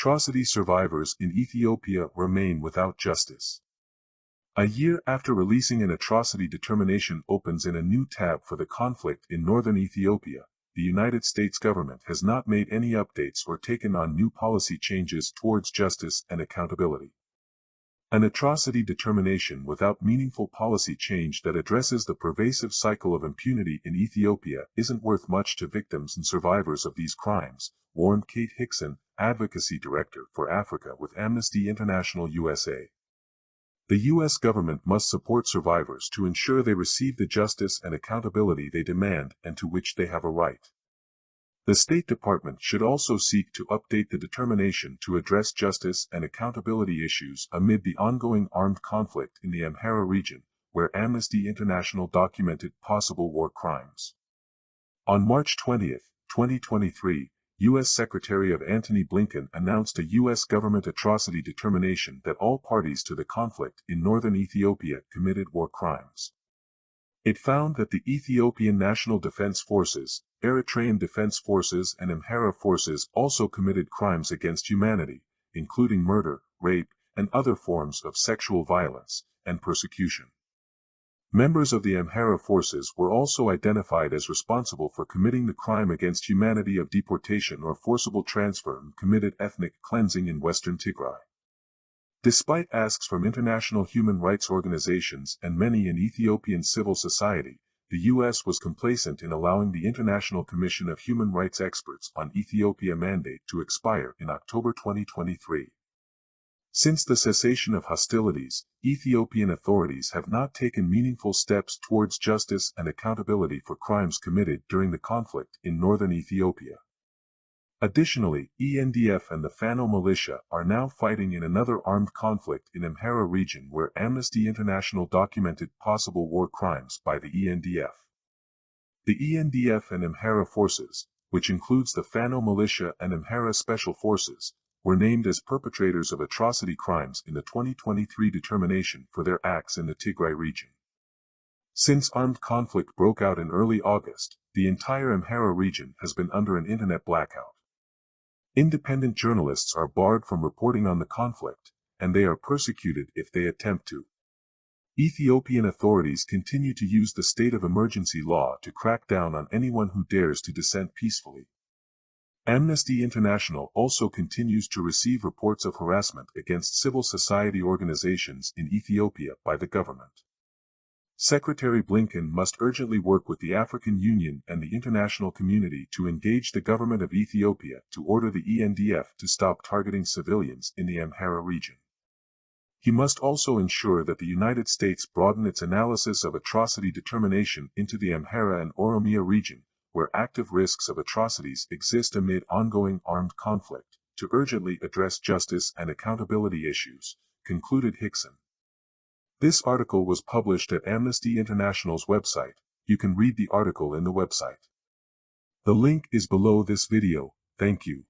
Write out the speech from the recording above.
Atrocity survivors in Ethiopia remain without justice. A year after releasing an atrocity determination opens in a new tab for the conflict in northern Ethiopia, the United States government has not made any updates or taken on new policy changes towards justice and accountability. An atrocity determination without meaningful policy change that addresses the pervasive cycle of impunity in Ethiopia isn't worth much to victims and survivors of these crimes, warned Kate Hickson, Advocacy Director for Africa with Amnesty International USA. The U.S. government must support survivors to ensure they receive the justice and accountability they demand and to which they have a right. The State Department should also seek to update the determination to address justice and accountability issues amid the ongoing armed conflict in the Amhara region, where Amnesty International documented possible war crimes. On March 20, 2023, U.S. Secretary of Antony Blinken announced a U.S. government atrocity determination that all parties to the conflict in northern Ethiopia committed war crimes. It found that the Ethiopian National Defense Forces, Eritrean Defense Forces and Amhara forces also committed crimes against humanity, including murder, rape, and other forms of sexual violence and persecution. Members of the Amhara forces were also identified as responsible for committing the crime against humanity of deportation or forcible transfer and committed ethnic cleansing in western Tigray. Despite asks from international human rights organizations and many in Ethiopian civil society, the U.S. was complacent in allowing the International Commission of Human Rights Experts on Ethiopia mandate to expire in October 2023. Since the cessation of hostilities, Ethiopian authorities have not taken meaningful steps towards justice and accountability for crimes committed during the conflict in northern Ethiopia. Additionally, ENDF and the Fano militia are now fighting in another armed conflict in Amhara region where Amnesty International documented possible war crimes by the ENDF. The ENDF and Amhara forces, which includes the Fano militia and Amhara special forces, were named as perpetrators of atrocity crimes in the 2023 determination for their acts in the Tigray region. Since armed conflict broke out in early August, the entire Amhara region has been under an internet blackout. Independent journalists are barred from reporting on the conflict, and they are persecuted if they attempt to. Ethiopian authorities continue to use the state of emergency law to crack down on anyone who dares to dissent peacefully. Amnesty International also continues to receive reports of harassment against civil society organizations in Ethiopia by the government. Secretary Blinken must urgently work with the African Union and the international community to engage the government of Ethiopia to order the ENDF to stop targeting civilians in the Amhara region. He must also ensure that the United States broaden its analysis of atrocity determination into the Amhara and Oromia region, where active risks of atrocities exist amid ongoing armed conflict, to urgently address justice and accountability issues, concluded Hickson. This article was published at Amnesty International's website. You can read the article in the website. The link is below this video. Thank you.